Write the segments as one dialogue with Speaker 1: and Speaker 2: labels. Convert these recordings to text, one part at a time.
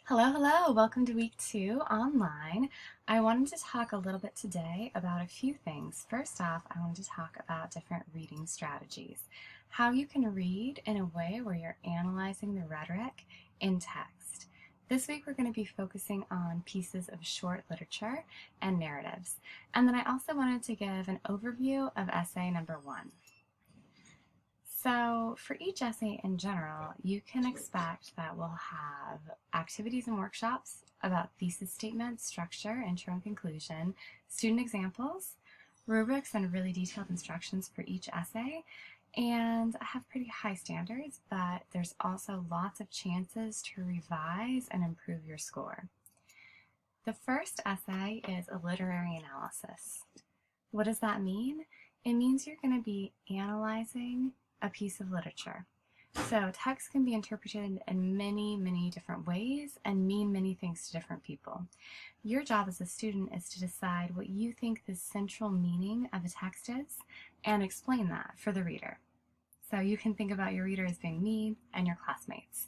Speaker 1: Hello, hello. Welcome to week 2 online. I wanted to talk a little bit today about a few things. First off, I wanted to talk about different reading strategies. How you can read in a way where you're analyzing the rhetoric in text. This week we're going to be focusing on pieces of short literature and narratives. And then I also wanted to give an overview of essay number 1. So for each essay in general, you can expect that we'll have activities and workshops about thesis statements, structure, intro and conclusion, student examples, rubrics and really detailed instructions for each essay. And I have pretty high standards, but there's also lots of chances to revise and improve your score. The first essay is a literary analysis. What does that mean? It means you're going to be analyzing a piece of literature. So text can be interpreted in many different ways and mean many things to different people. Your job as a student is to decide what you think the central meaning of a text is and explain that for the reader. So you can think about your reader as being me and your classmates.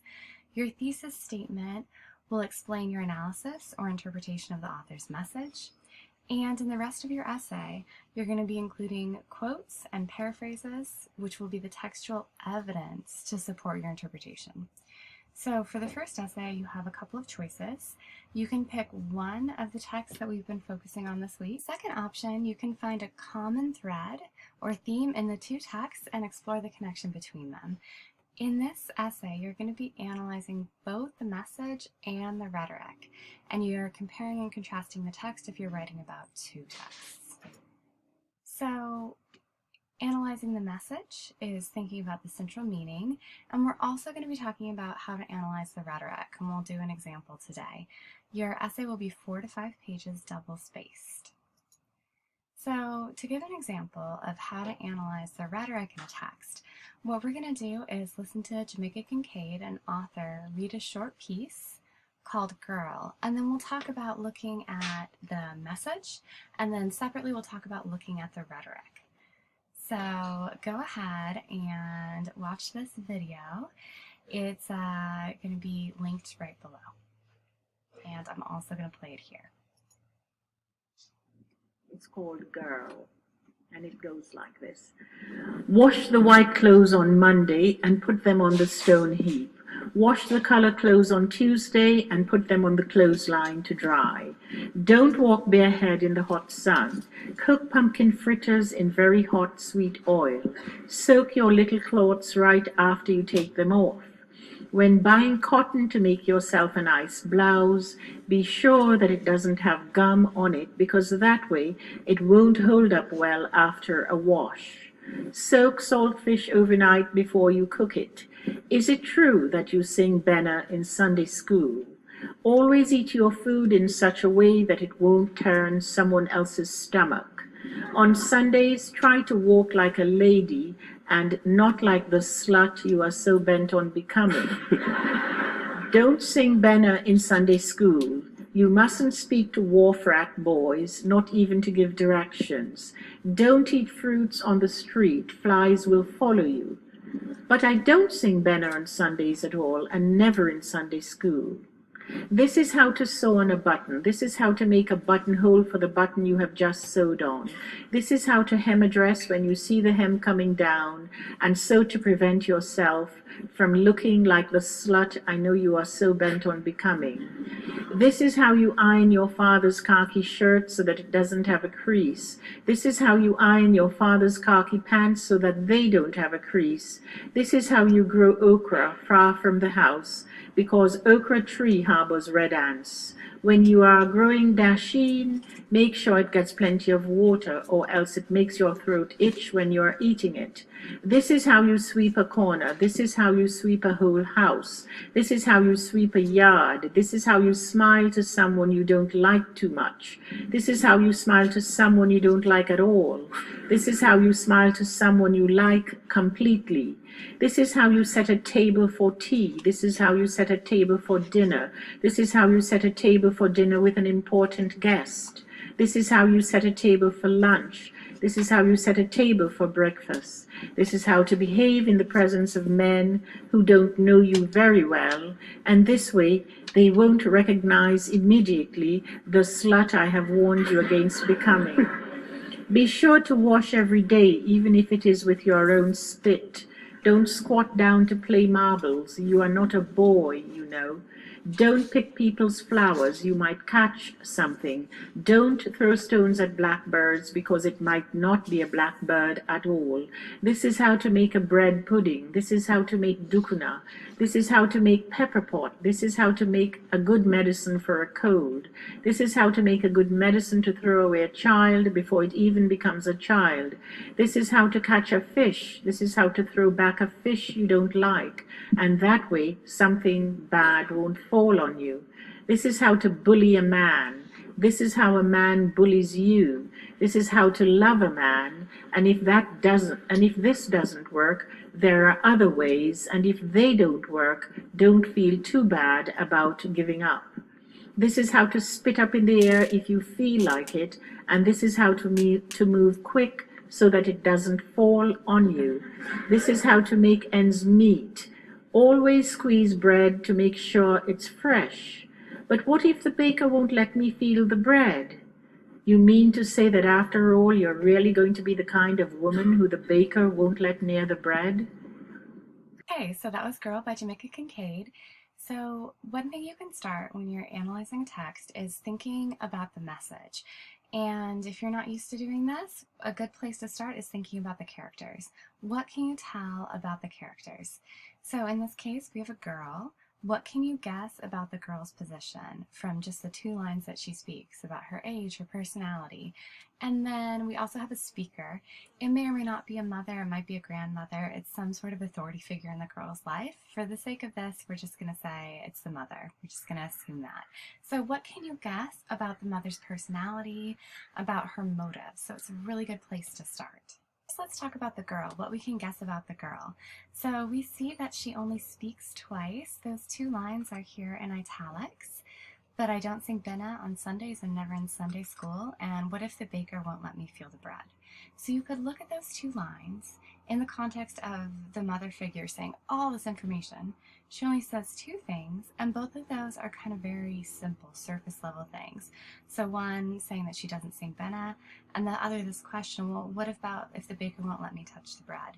Speaker 1: Your thesis statement will explain your analysis or interpretation of the author's message. And in the rest of your essay, you're going to be including quotes and paraphrases, which will be the textual evidence to support your interpretation. So for the first essay, you have a couple of choices. You can pick one of the texts that we've been focusing on this week. Second option, you can find a common thread or theme in the two texts and explore the connection between them. In this essay, you're going to be analyzing both the message and the rhetoric, and you're comparing and contrasting the text if you're writing about two texts. So, analyzing the message is thinking about the central meaning, and we're also going to be talking about how to analyze the rhetoric, and we'll do an example today. Your essay will be 4 to 5 pages double-spaced. So, to give an example of how to analyze the rhetoric in a text, what we're going to do is listen to Jamaica Kincaid, an author, read a short piece called Girl, and then we'll talk about looking at the message, and then separately we'll talk about looking at the rhetoric. So go ahead and watch this video. It's going to be linked right below, and I'm also going to play it here.
Speaker 2: It's called Girl, and it goes like this. Wash the white clothes on Monday and put them on the stone heap. Wash the color clothes on Tuesday and put them on the clothesline to dry. Don't walk barehead in the hot sun. Cook pumpkin fritters in very hot, sweet oil. Soak your little cloths right after you take them off. When buying cotton to make yourself a nice blouse, be sure that it doesn't have gum on it, because that way it won't hold up well after a wash. Soak saltfish overnight before you cook it. Is it true that you sing Benna in Sunday school? Always eat your food in such a way that it won't turn someone else's stomach. On Sundays, try to walk like a lady and not like the slut you are so bent on becoming. Don't sing Benna in Sunday school. You mustn't speak to wharf rat boys, not even to give directions. Don't eat fruits on the street. Flies will follow you. But I don't sing Benna on Sundays at all, and never in Sunday school. This is how to sew on a button. This is how to make a buttonhole for the button you have just sewed on. This is how to hem a dress when you see the hem coming down, and so to prevent yourself from looking like the slut I know you are so bent on becoming. This is how you iron your father's khaki shirt so that it doesn't have a crease. This is how you iron your father's khaki pants so that they don't have a crease. This is how you grow okra far from the house, because okra tree harbors red ants. When you are growing dasheen, make sure it gets plenty of water, or else it makes your throat itch when you are eating it. This is how you sweep a corner. This is how you sweep a whole house. This is how you sweep a yard. This is how you smile to someone you don't like too much. This is how you smile to someone you don't like at all. This is how you smile to someone you like completely. This is how you set a table for tea. This is how you set a table for dinner. This is how you set a table for dinner with an important guest. This is how you set a table for lunch. This is how you set a table for breakfast. This is how to behave in the presence of men who don't know you very well, and this way they won't recognize immediately the slut I have warned you against becoming. Be sure to wash every day, even if it is with your own spit. Don't squat down to play marbles. You are not a boy, you know. Don't pick people's flowers. You might catch something. Don't throw stones at blackbirds because it might not be a blackbird at all. This is how to make a bread pudding. This is how to make dukuna. This is how to make pepper pot. This is how to make a good medicine for a cold. This is how to make a good medicine to throw away a child before it even becomes a child. This is how to catch a fish. This is how to throw back a fish you don't like. And that way, something bad won't fall on you. This is how to bully a man. This is how a man bullies you. This is how to love a man. And if this doesn't work, there are other ways. And if they don't work, don't feel too bad about giving up. This is how to spit up in the air if you feel like it, and this is how to move quick so that it doesn't fall on you. This is how to make ends meet. Always squeeze bread to make sure it's fresh. But what if the baker won't let me feel the bread? You mean to say that after all, you're really going to be the kind of woman who the baker won't let near the bread?
Speaker 1: Okay, so that was Girl by Jamaica Kincaid. So one thing you can start when you're analyzing a text is thinking about the message. And if you're not used to doing this, a good place to start is thinking about the characters. What can you tell about the characters? So in this case, we have a girl. What can you guess about the girl's position from just the 2 lines that she speaks about her age, her personality? And then we also have a speaker. It may or may not be a mother, it might be a grandmother. It's some sort of authority figure in the girl's life. For the sake of this, we're just going to say it's the mother. We're just going to assume that. So what can you guess about the mother's personality, about her motives? So it's a really good place to start. So let's talk about the girl, what we can guess about the girl. So we see that she only speaks twice. Those 2 lines are here in italics. But I don't sing Benna on Sundays and never in Sunday school, and what if the baker won't let me feel the bread? So you could look at those 2 lines in the context of the mother figure saying all this information. She only says 2 things, and both of those are kind of very simple, surface level things. So one saying that she doesn't sing Benna, and the other this question, well, what about if the baker won't let me touch the bread?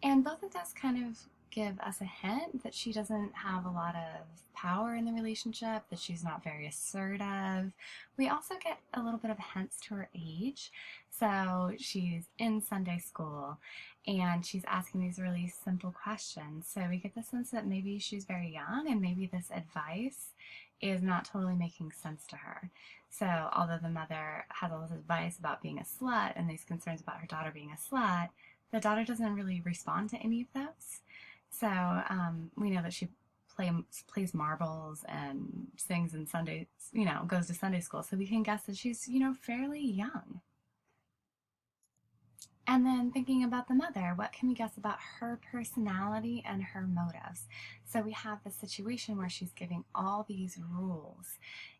Speaker 1: And both of those kind of give us a hint that she doesn't have a lot of power in the relationship, that she's not very assertive. We also get a little bit of hints to her age. So she's in Sunday school and she's asking these really simple questions. So we get the sense that maybe she's very young and maybe this advice is not totally making sense to her. So although the mother has all this advice about being a slut and these concerns about her daughter being a slut, the daughter doesn't really respond to any of those. So we know that she plays marbles and sings in Sunday, goes to Sunday school. So we can guess that she's, fairly young. And then thinking about the mother, what can we guess about her personality and her motives? So we have the situation where she's giving all these rules,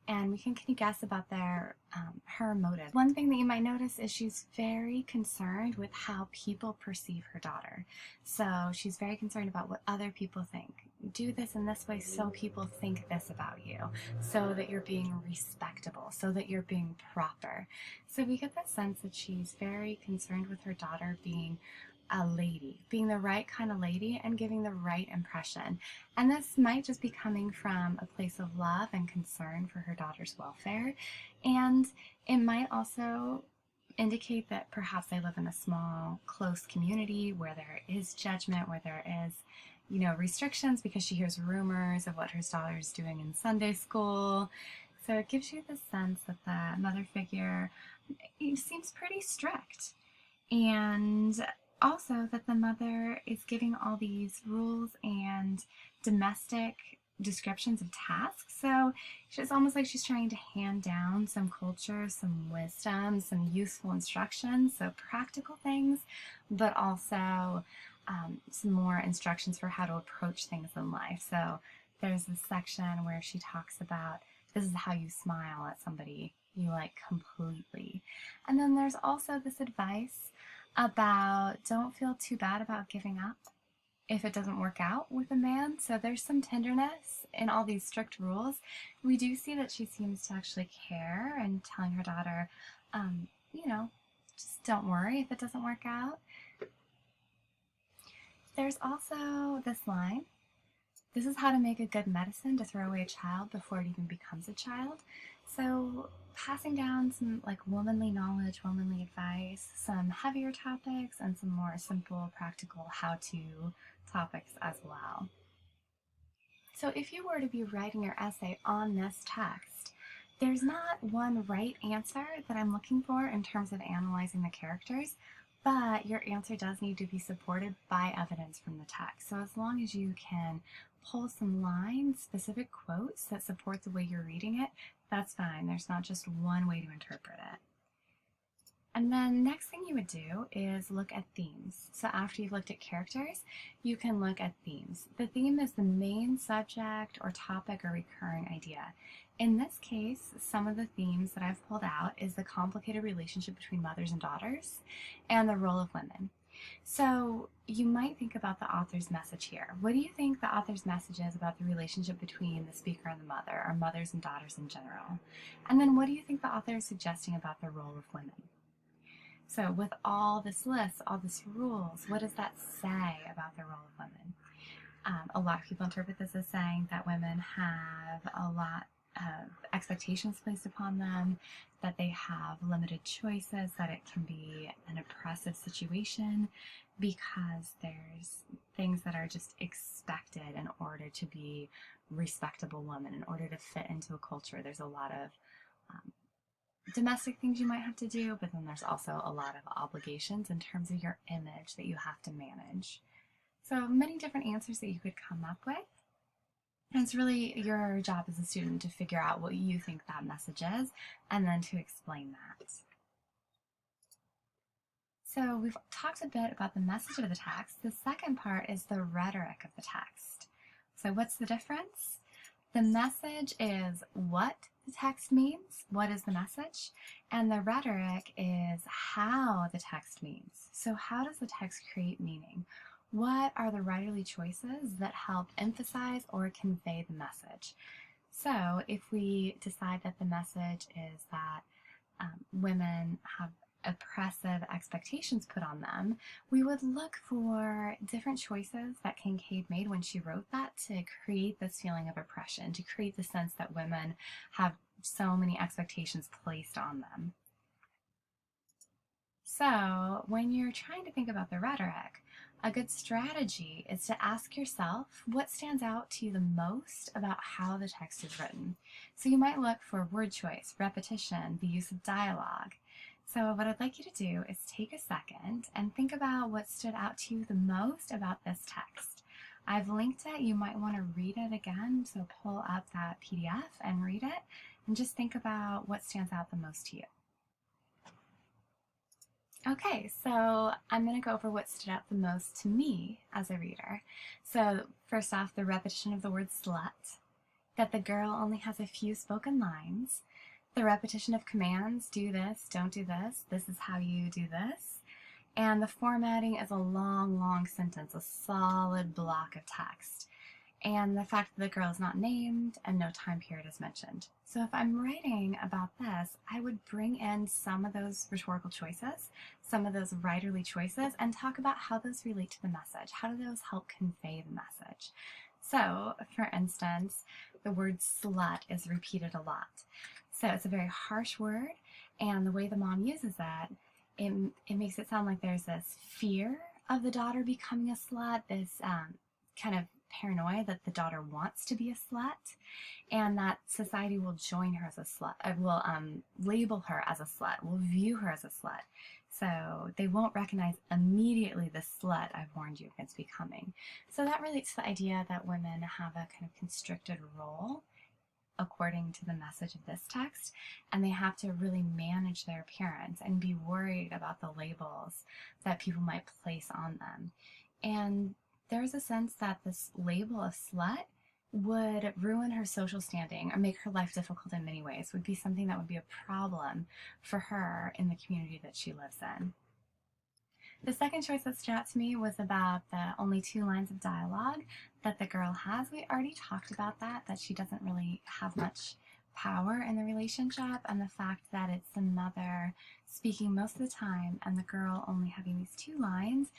Speaker 1: and can you guess about her motive? One thing that you might notice is she's very concerned with how people perceive her daughter. So she's very concerned about what other people think. Do this in this way so people think this about you, so that you're being respectable, so that you're being proper. So we get the sense that she's very concerned with her daughter being a lady, being the right kind of lady and giving the right impression. And this might just be coming from a place of love and concern for her daughter's welfare. And it might also indicate that perhaps they live in a small, close community where there is judgment, where there is restrictions because she hears rumors of what her daughter is doing in Sunday school. So it gives you the sense that the mother figure seems pretty strict. And also that the mother is giving all these rules and domestic descriptions of tasks. So it's almost like she's trying to hand down some culture, some wisdom, some useful instructions, so practical things, but also some more instructions for how to approach things in life. So there's this section where she talks about this is how you smile at somebody you like completely. And then there's also this advice about don't feel too bad about giving up if it doesn't work out with a man. So there's some tenderness in all these strict rules. We do see that she seems to actually care and telling her daughter, you know, just don't worry if it doesn't work out. There's also this line, this is how to make a good medicine to throw away a child before it even becomes a child. So passing down some like womanly knowledge, womanly advice, some heavier topics, and some more simple, practical how-to topics as well. So if you were to be writing your essay on this text, there's not one right answer that I'm looking for in terms of analyzing the characters, but your answer does need to be supported by evidence from the text. So as long as you can pull some lines, specific quotes that support the way you're reading it, that's fine. There's not just one way to interpret it. And then next thing you would do is look at themes. So after you've looked at characters, you can look at themes. The theme is the main subject or topic or recurring idea. In this case, some of the themes that I've pulled out is the complicated relationship between mothers and daughters and the role of women. So you might think about the author's message here. What do you think the author's message is about the relationship between the speaker and the mother, or mothers and daughters in general? And then what do you think the author is suggesting about the role of women? So with all this list, all this rules, what does that say about the role of women? A lot of people interpret this as saying that women have a lot of expectations placed upon them, that they have limited choices, that it can be an oppressive situation because there's things that are just expected in order to be respectable women, in order to fit into a culture. There's a lot of domestic things you might have to do, but then there's also a lot of obligations in terms of your image that you have to manage. So many different answers that you could come up with. And it's really your job as a student to figure out what you think that message is and then to explain that. So we've talked a bit about the message of the text. The second part is the rhetoric of the text. So what's the difference? The message is what the text means, what is the message, and the rhetoric is how the text means. So how does the text create meaning? What are the writerly choices that help emphasize or convey the message? So if we decide that the message is that women have oppressive expectations put on them, we would look for different choices that Kincaid made when she wrote that to create this feeling of oppression, to create the sense that women have so many expectations placed on them. So when you're trying to think about the rhetoric, a good strategy is to ask yourself what stands out to you the most about how the text is written. So you might look for word choice, repetition, the use of dialogue. So what I'd like you to do is take a second and think about what stood out to you the most about this text. I've linked it. You might want to read it again, so pull up that PDF and read it, and just think about what stands out the most to you. Okay, so I'm going to go over what stood out the most to me as a reader. So first off, the repetition of the word slut, that the girl only has a few spoken lines, the repetition of commands, do this, don't do this is how you do this, and the formatting is a long, long sentence, a solid block of text, and the fact that the girl is not named and no time period is mentioned. So if I'm writing about this, I would bring in some of those rhetorical choices, some of those writerly choices, and talk about how those relate to the message. How do those help convey the message? So, for instance, the word slut is repeated a lot. So it's a very harsh word, and the way the mom uses that, it makes it sound like there's this fear of the daughter becoming a slut, this kind of paranoia that the daughter wants to be a slut, and that society will join her as a slut, will label her as a slut, will view her as a slut. So they won't recognize immediately the slut I've warned you against becoming. So that relates to the idea that women have a kind of constricted role according to the message of this text, and they have to really manage their appearance and be worried about the labels that people might place on them. And there's a sense that this label of slut would ruin her social standing or make her life difficult in many ways, would be something that would be a problem for her in the community that she lives in. The second choice that stood out to me was about the only 2 lines of dialogue that the girl has. We already talked about that she doesn't really have much power in the relationship, and the fact that it's the mother speaking most of the time and the girl only having these 2 lines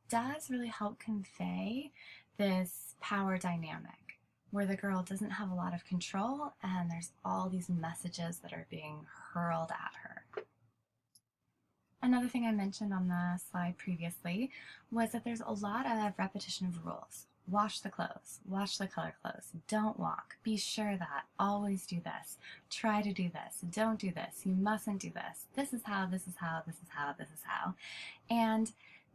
Speaker 1: does really help convey this power dynamic where the girl doesn't have a lot of control and there's all these messages that are being hurled at her. Another thing I mentioned on the slide previously was that there's a lot of repetition of rules. Wash the clothes, wash the color clothes, don't walk, be sure that, always do this, try to do this, don't do this, you mustn't do this is how, this is how, this is how, this is how. And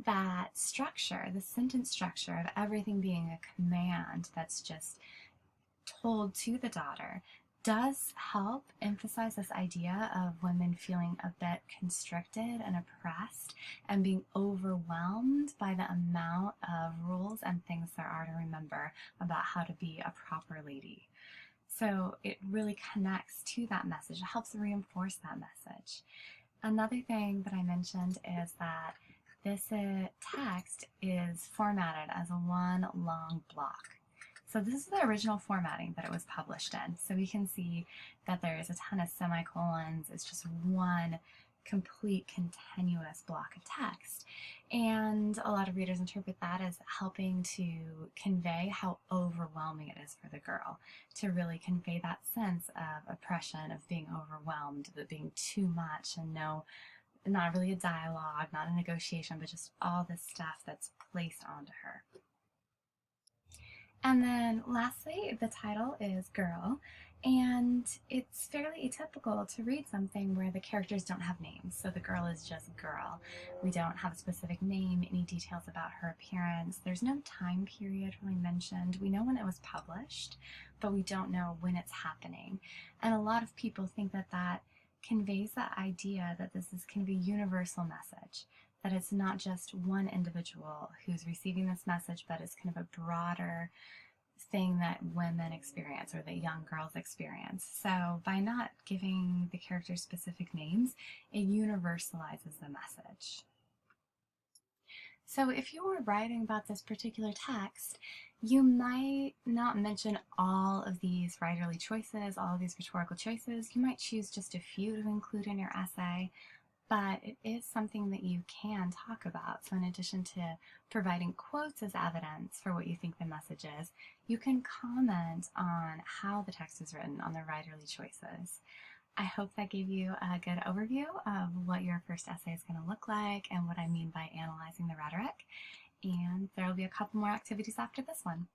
Speaker 1: that structure, the sentence structure of everything being a command that's just told to the daughter, does help emphasize this idea of women feeling a bit constricted and oppressed and being overwhelmed by the amount of rules and things there are to remember about how to be a proper lady. So it really connects to that message. It helps reinforce that message. Another thing that I mentioned is that this text is formatted as a one long block. So this is the original formatting that it was published in. So we can see that there is a ton of semicolons. It's just one complete continuous block of text. And a lot of readers interpret that as helping to convey how overwhelming it is for the girl, to really convey that sense of oppression, of being overwhelmed, of it being too much, and not really a dialogue, not a negotiation, but just all this stuff that's placed onto her. And then lastly, the title is Girl, and it's fairly atypical to read something where the characters don't have names. So the girl is just Girl. We don't have a specific name, any details about her appearance. There's no time period really mentioned. We know when it was published, but we don't know when it's happening. And a lot of people think that conveys that idea that this is kind of a universal message, that it's not just one individual who's receiving this message, but it's kind of a broader thing that women experience or that young girls experience. So by not giving the characters specific names, it universalizes the message. So if you were writing about this particular text, you might not mention all of these writerly choices, all of these rhetorical choices. You might choose just a few to include in your essay, but it is something that you can talk about. So in addition to providing quotes as evidence for what you think the message is, you can comment on how the text is written, on the writerly choices. I hope that gave you a good overview of what your first essay is going to look like and what I mean by analyzing the rhetoric. And there will be a couple more activities after this one.